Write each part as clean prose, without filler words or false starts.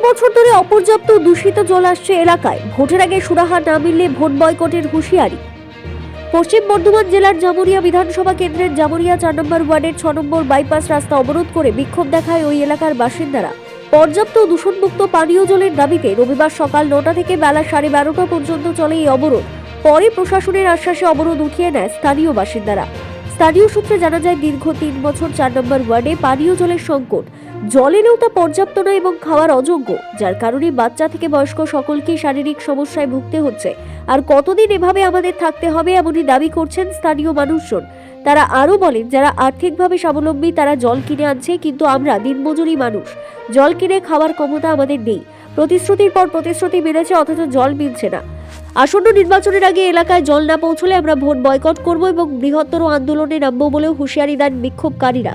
বছর ধরে অপর্যাপ্ত দূষিত জল আসছে এলাকায়। ভোটের আগে সুরাহা না মিললে ভোট বয়কটের হুঁশিয়ারি। পশ্চিম বর্ধমান জেলার জামুরিয়া বিধানসভা কেন্দ্রের জামুরিয়া 4 নম্বর ওয়ার্ডের 6 নম্বর বাইপাস রাস্তা অবরোধ করে বিক্ষোভ দেখায় ওই এলাকার বাসিন্দারা। পর্যাপ্ত দূষণমুক্ত পানীয় জলের দাবিতে রবিবার সকাল 9টা থেকে বেলা 12:30টা পর্যন্ত চলে এই অবরোধ। পরে প্রশাসনের আশ্বাসে অবরোধ উঠিয়ে নেয় স্থানীয় বাসিন্দারা। স্থানীয় সূত্রে জানা যায়, দীর্ঘ 3 বছর 4 নম্বর ওয়ার্ডে পানীয় জলের সংকট। জল এলেও তা পর্যাপ্ত নয় এবং খাওয়ার অযোগ্য, যার কারণে বাচ্চা থেকে বয়স্ক সকলকেই শারীরিক সমস্যায় ভুগতে হচ্ছে। আর কতদিন এভাবে আমাদের থাকতে হবে, এমনই দাবি করছেন স্থানীয় মানুষজন। তারা আরও বলেন, যারা আর্থিকভাবে স্বাবলম্বী তারা জল কিনে আনছে, কিন্তু আমরা দিনমজুরি মানুষ, জল কিনে খাওয়ার ক্ষমতা আমাদের নেই। প্রতিশ্রুতির পর প্রতিশ্রুতি মিলেছে, অথচ জল মিলছে না। আসন্ন নির্বাচনের আগে এলাকায় জল না পৌঁছলে আমরা ভোট বয়কট করব এবং বৃহত্তর আন্দোলনে নামব বলেও হুঁশিয়ারি দেন বিক্ষোভকারীরা।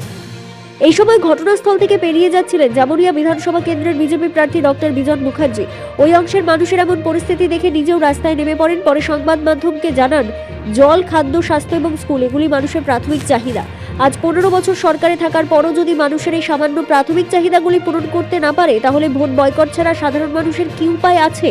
এই সময় ঘটনাস্থল থেকে পেরিয়ে যাচ্ছিলেন জামুরিয়া বিধানসভা কেন্দ্রের বিজেপি প্রার্থী ডক্টর বিজন মুখার্জি। ওই অংশের মানুষের এমন পরিস্থিতি দেখে নিজেও রাস্তায় নেমে পড়েন। পরে সংবাদ মাধ্যমকে জানান, জল, খাদ্য, স্বাস্থ্য এবং স্কুল এগুলি মানুষের প্রাথমিক চাহিদা। আজ 15 বছর সরকারে থাকার পরও যদি মানুষের এই সামান্য প্রাথমিক চাহিদাগুলি পূরণ করতে না পারে, তাহলে ভোট বয়কট ছাড়া সাধারণ মানুষের কি উপায় আছে?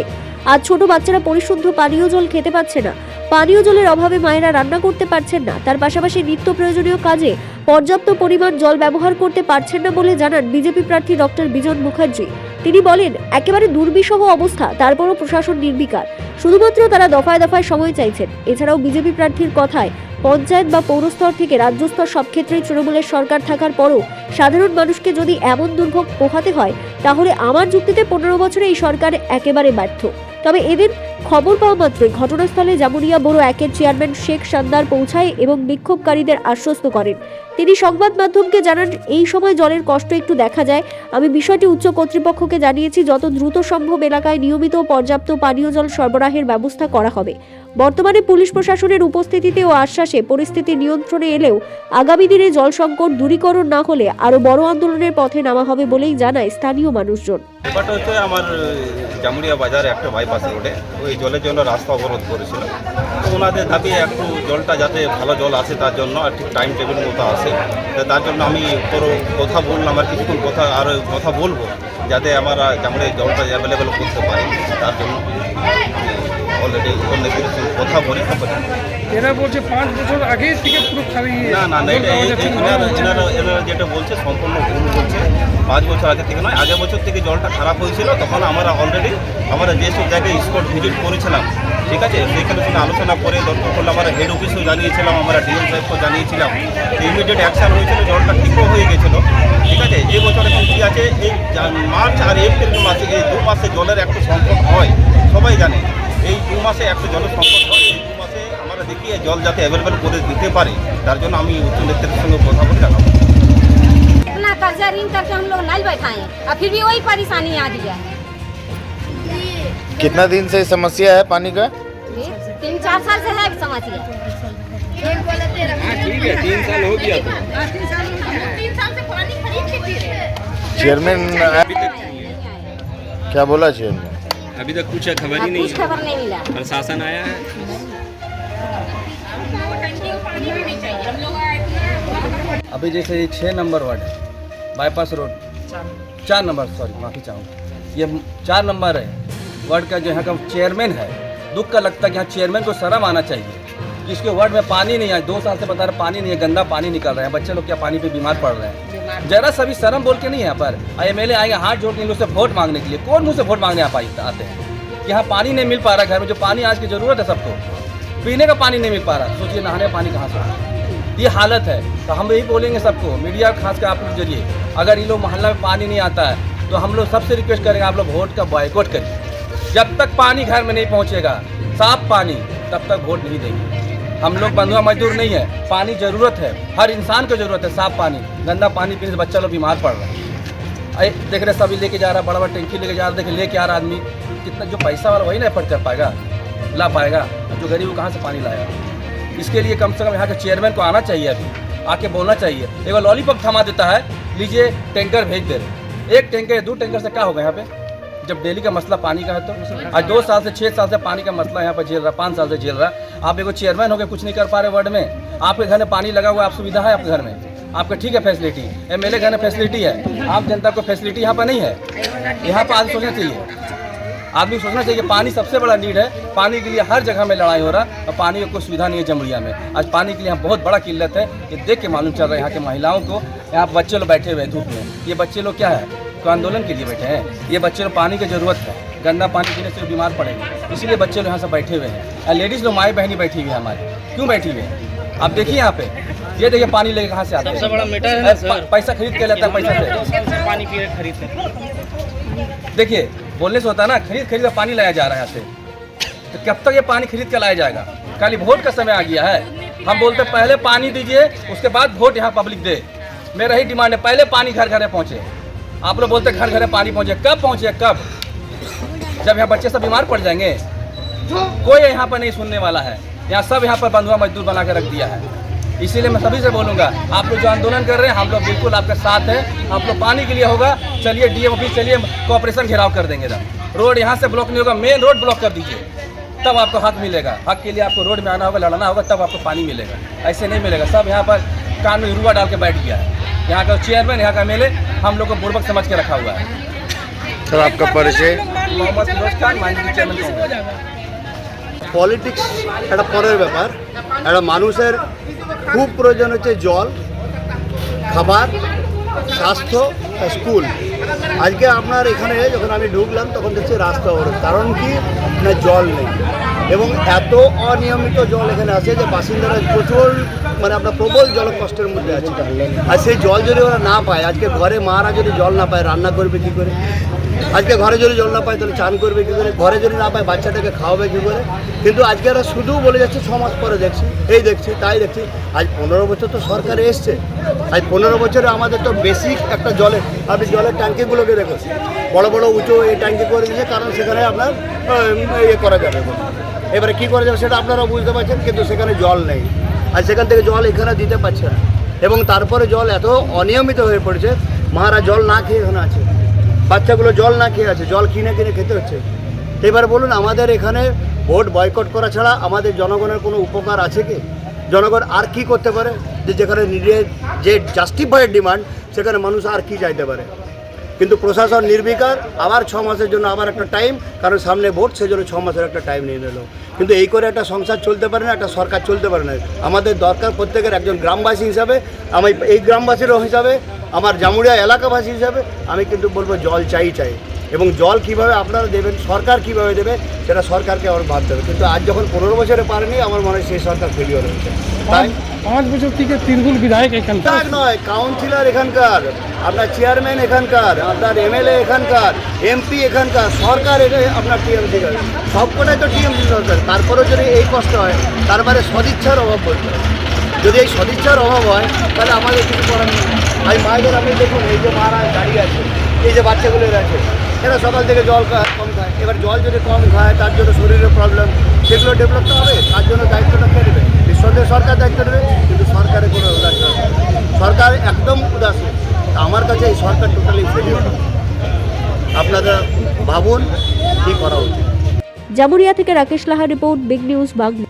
আজ ছোট বাচ্চারা পরিশুদ্ধ পানীয় জল খেতে পাচ্ছে না, পানীয় জলের অভাবে মায়েরা রান্না করতে পারছেন না, তার পাশাপাশি নিত্য প্রয়োজনীয় কাজে পর্যাপ্ত পরিমাণ জল ব্যবহার করতে পারছেন না বলে জানান বিজেপি প্রার্থী ডক্টর বিজন মুখার্জি। তিনি বলেন, একেবারে দুর্বিষহ অবস্থা, তারপরও প্রশাসন নির্বিকার। শুধুমাত্র তারা দফায় দফায় সময় চাইছেন। এছাড়াও বিজেপি প্রার্থীর কথায়, পঞ্চায়েত বা পৌরস্তর থেকে রাজ্য স্তর সব ক্ষেত্রেই তৃণমূলের সরকার থাকার পরও সাধারণ মানুষকে যদি এমন দুর্ভোগ পোহাতে হয়, তাহলে আমার যুক্তিতে 15 বছরে এই সরকার একেবারে ব্যর্থ। তবে এদিন খবর পাওয়া মাত্রই ঘটনাস্থলে জামুরিয়া বড় 1-এর চেয়ারম্যান শেখ সান্দার পৌঁছায় এবং বিক্ষোভকারীদের আশ্বস্ত করেন। তিনি সংবাদ মাধ্যমকে জানান, এই সময় জলের কষ্ট একটু দেখা যায়। আমি বিষয়টি উচ্চ কর্তৃপক্ষকে জানিয়েছি, যত দ্রুত সম্ভব এলাকায় নিয়মিত পর্যাপ্ত পানীয় জল সরবরাহের ব্যবস্থা করা হবে। বর্তমানে পুলিশ প্রশাসনের উপস্থিতিতে ও আশ্বাসে পরিস্থিতি নিয়ন্ত্রণে এলেও আগামী দিনে জল সংকট দূরীকরণ না হলে আরো বড় আন্দোলনের পথে নামা হবে বলেই জানায় স্থানীয় মানুষজন। ব্যাপারটা হচ্ছে, আমার জামুরিয়া বাজারে একটা বাইপাস রোডে ওই জলের জন্য রাস্তা অবরোধ করেছিল। তো ওনাদের দাবি একটু জলটা যাতে ভালো জল আসে, তার জন্য আর ঠিক টাইম টেবিল মতো আসে। তার জন্য আমি কথা বললাম, আর কিছুক্ষণ কথা বলবো, যাতে আমরা জামুরিয়া জলটা অ্যাভেলেবেল করতে পারি। তার জন্য অলরেডি অনেকের সঙ্গে কথা বলে এরা বলছে 5 বছর আগে থেকে পুরো খালি। না, এনারা যেটা বলছে সম্পূর্ণ ভুল বলছে। 5 বছর আগে থেকে নয়, আগের বছর থেকে জলটা খারাপ হয়েছিল। তখন আমরা অলরেডি যেসব জায়গায় স্পট ভিজিট করেছিলাম, ঠিক আছে, সেখানে সঙ্গে আলোচনা করে দরকার করলে আমরা হেড অফিসেও জানিয়েছিলাম, আমরা ডিএম সাহেবকেও জানিয়েছিলাম। ইমিডিয়েট অ্যাকশন হয়েছিল, জলটা ঠিকও হয়ে গেছিলো, ঠিক আছে। এই বছর এখন কী আছে, এই মার্চ আর এপ্রিল মাসে, এই 2 মাসে জলের একটু সংকট হয়, সবাই জানে। এই 2 মাসে একটু জলের সংকট হয়। এই 2 মাসে আমরা দেখি জল যাতে অ্যাভেলেবেল করে দিতে পারে, তার জন্য আমি উচ্চ নেতৃত্বের সঙ্গে কথা বলে জানাবো। इतना कर्जा ऋण करके हम लोग नहीं बैठाए और फिर भी वही परेशानी आ गया है। कितना दिन से समस्या है पानी का? 3-4 साल से है समस्या। ठीक है, 3 साल हो गया तो 3 साल से पानी खरीद के पी रहे हैं। चेयरमैन क्या बोला चेयरमैन? अभी तक कुछ खबर ही नहीं कुछ खबर नहीं मिला। प्रशासन आया है। अभी जैसे ये 6 नंबर वार्ड है, बाईपास रोड 4 नंबर, सॉरी माफ़ी चाहूँगा, ये 4 नंबर है वार्ड का जो यहाँ का चेयरमैन है। दुख का लगता है कि यहाँ चेयरमैन को शर्म आना चाहिए कि इसके वार्ड में पानी नहीं है। 2 साल से बता रहे पानी नहीं है, गंदा पानी निकल रहा है, बच्चे लोग क्या पानी पे बीमार पड़ रहे हैं। जरा सभी शर्म बोल के नहीं यहाँ पर MLA आएंगे हाथ जोड़ के इन लोग से वोट मांगने के लिए। कौन मुँह से वोट मांगने आते हैं? यहाँ पानी नहीं मिल पा रहा, घर में जो पानी आज की ज़रूरत है सबको, पीने का पानी नहीं मिल पा रहा। सोचिए नहाने का पानी कहाँ से? ये हालत है। तो हम यही बोलेंगे सबको, मीडिया खासकर आप लोग जरिए, अगर ये लोग मोहल्ला में पानी नहीं आता है तो हम लोग सबसे रिक्वेस्ट करेंगे, आप लोग वोट का बॉयकॉट करिए। जब तक पानी घर में नहीं पहुंचेगा, साफ पानी, तब तक वोट नहीं देंगे। हम लोग बंधुआ मजदूर नहीं है, पानी ज़रूरत है, हर इंसान को ज़रूरत है साफ पानी। गंदा पानी पीने से बच्चा लोग बीमार पड़ रहा है। देख रहे सभी लेके जा रहा, बड़ा बड़ा टंकी लेके जा रहा, देखे लेके आ रहा आदमी, कितना जो पैसा वाला वही ना एफर्ट कर पाएगा, ला पाएगा, जो गरीब वो कहाँ से पानी लाएगा? इसके लिए कम से कम यहाँ के चेयरमैन को आना चाहिए, अभी आके बोलना चाहिए। एक बार लॉलीपॉप थमा देता है, लीजिए टैंकर भेज दे रहे। 1 टैंकर 2 टैंकर से क्या होगा यहाँ पे, जब डेली का मसला पानी का है। तो आज 2 साल से 6 साल से पानी का मसला यहाँ पर झेल रहा, 5 साल से झेल रहा। आप एगो चेयरमैन होकर कुछ नहीं कर पा रहे वार्ड में। आपके घर में पानी लगा हुआ, आप सुविधा है आपके घर में, आपका ठीक है फैसिलिटी, MLA घर में फैसिलिटी है, आम जनता को फैसिलिटी यहाँ पर नहीं है। यहाँ पर आदमी सोचना चाहिए, आदमी को सोचना चाहिए कि पानी सबसे बड़ा नीड है। पानी के लिए हर जगह में लड़ाई हो रहा है और पानी की कोई सुविधा नहीं है जमुरिया में। आज पानी के लिए यहाँ बहुत बड़ा किल्लत है। ये देख के मालूम चल रहा है यहाँ के महिलाओं को। यहाँ बच्चे लोग बैठे हुए हैं धूप में। ये बच्चे लोग क्या है, तो आंदोलन के लिए बैठे हैं। ये बच्चे लोग पानी की ज़रूरत है, गंदा पानी पीने से बीमार पड़ेंगे, इसीलिए बच्चे लोग यहाँ से बैठे हुए हैं। लेडीज़ लोग माएँ बहनी बैठी हुई है हमारी। क्यों बैठी हुई है आप देखिए यहाँ पे, ये देखिए पानी लेके कहाँ से आता है। सबसे बड़ा मैटर है ना सर, पैसा खरीद के लेता है, पैसा से पानी पी खरीद कर। देखिए बोलने से होता है ना, खरीद कर पानी लाया जा रहा है यहाँ से। तो कब तक ये पानी खरीद के लाया जाएगा? कल वोट का समय आ गया है। हम बोलते पहले पानी दीजिए, उसके बाद वोट यहाँ पब्लिक दे। मेरा ही डिमांड है, पहले पानी घर घर पहुँचे। आप लोग बोलते घर घर पानी पहुँचे, कब पहुँचे? कब? जब यहाँ बच्चे सब बीमार पड़ जाएंगे। कोई यहाँ पर नहीं सुनने वाला है। यहाँ सब यहाँ पर बंधुआ मजदूर बना के रख दिया है। इसीलिए मैं सभी से बोलूँगा, आप लोग जो आंदोलन कर रहे हैं, हम लोग बिल्कुल आपके साथ हैं। आप लोग पानी के लिए होगा, चलिए डीएम ऑफिस चलिए, कोऑपरेशन घेराव कर देंगे। रोड यहाँ से ब्लॉक नहीं होगा, मेन रोड ब्लॉक कर दीजिए, तब आपको हक मिलेगा। हक के लिए आपको रोड में आना होगा, लड़ना होगा, तब आपको पानी मिलेगा। ऐसे नहीं मिलेगा। सब यहाँ पर कान में रुआ डाल के बैठ गया है। यहाँ का चेयरमैन, यहाँ का एमएलए हम लोग को बुड़बक समझ के रखा हुआ है। सर आपका परिचय? मोहम्मद फिरोज खान, माननीय चेयरमैन। পলিটিক্স একটা পরের ব্যাপার। একটা মানুষের খুব প্রয়োজন হচ্ছে জল, খাবার, স্বাস্থ্য, স্কুল। আজকে আপনার এখানে যখন আমি ঢুকলাম তখন দেখছি রাস্তা অবরোধ। কারণ কি না, জল নেই এবং এত অনিয়মিত জল এখানে আছে যে বাসিন্দারা প্রচুর মানে আপনার প্রবল জলকষ্টের মধ্যে আছে। আর সেই জল যদি ওরা না পায়, আজকে ঘরে মারা যদি জল না পায় রান্না করবে কী করে? আজকে ঘরে যদি জল না পায় তাহলে চান করবে কী করে? ঘরে যদি না পায় বাচ্চাটাকে খাওয়াবে কী করে? কিন্তু আজকে এরা শুধু বলে যাচ্ছে 6 মাস পরে দেখছি, এই দেখছি, তাই দেখছি। আজ 15 বছর তো সরকারে এসছে। আজ 15 বছরে আমাদের তো বেসিক একটা জলের, আপনি জলের ট্যাঙ্কিগুলোকে দেখুন, বড় বড় উঁচু এই ট্যাঙ্কি করে দিয়েছে, কারণ সেখানে আপনার ইয়ে করা যাবে। এবারে কী করা যাবে সেটা আপনারা বুঝতে পারছেন, কিন্তু সেখানে জল নেই। আর সেখান থেকে জল এখানে দিতে পারছে না। এবং তারপরে জল এত অনিয়মিত হয়ে পড়েছে, মারা জল না খেয়ে এখানে আছে, বাচ্চাগুলো জল না খেয়ে আছে, জল কিনে কিনে খেতে হচ্ছে। এবার বলুন, আমাদের এখানে ভোট বয়কট করা ছাড়া আমাদের জনগণের কোনো উপকার আছে কি? জনগণ আর কি করতে পারে? যে যেখানে নিজের যে জাস্টিফাইড ডিমান্ড, সেখানে মানুষ আর কি চাইতে পারে? কিন্তু প্রশাসন নির্বিকার, আবার 6 মাসের জন্য আবার একটা টাইম, কারণ সামনে ভোট, সেই জন্য 6 মাসের একটা টাইম নিয়ে নিল। কিন্তু এই করে একটা সংসার চলতে পারে না, একটা সরকার চলতে পারে না। আমাদের দরকার প্রত্যেকের, একজন গ্রামবাসী হিসাবে, আমি এই গ্রামবাসীরও হিসাবে, আমার জামুরিয়া এলাকাবাসী হিসাবে আমি কিন্তু বলবো জল চাই। এবং জল কিভাবে আপনারা দেবেন, সরকার কিভাবে দেবে, সেটা সরকারকে আমার ভাবতে হবে। কিন্তু আজ যখন 15 বছরে পারেনি, আমার মনে হয় সেই সরকার ফেলিওর হয়েছে। তাই 5 বছর থেকে তৃণমূল বিধায়ক এখানকার নয়, কাউন্সিলর এখানকার, আপনার চেয়ারম্যান এখানকার, আপনার এমএলএ এখানকার, এমপি এখানকার, সরকার আপনার টিএমসি, সবকটাই তো টিএমসি সরকার। তারপরেও যদি এই কষ্ট হয়, তারপরে সদিচ্ছার অভাব বলতে হয়। যদি এই সদিচ্ছার অভাব হয়, তাহলে আমাদের কিছু করার নেই। আর মায়েদের আপনি দেখুন, এই যে মারা দাঁড়িয়ে আছে, এই যে বাচ্চাগুলো আছে, এরা সকাল থেকে জল কম খায়। এবার জল যদি কম খায়, তার জন্য শরীরের প্রবলেম, সেগুলো ডেভেলপ তো হবে। তার জন্য দায়িত্বটা কে নেবে? নিঃসন্দেহে সরকার দায়িত্ব নেবে, কিন্তু সরকারের কোনো উদাসীন হবে। সরকার একদম উদাসীন। আমার কাছে এই সরকার টোটালি ফেলিওর। আপনারা ভাবুন কী করা উচিত। জামুরিয়া থেকে Rakesh Laha report, big news Bangla.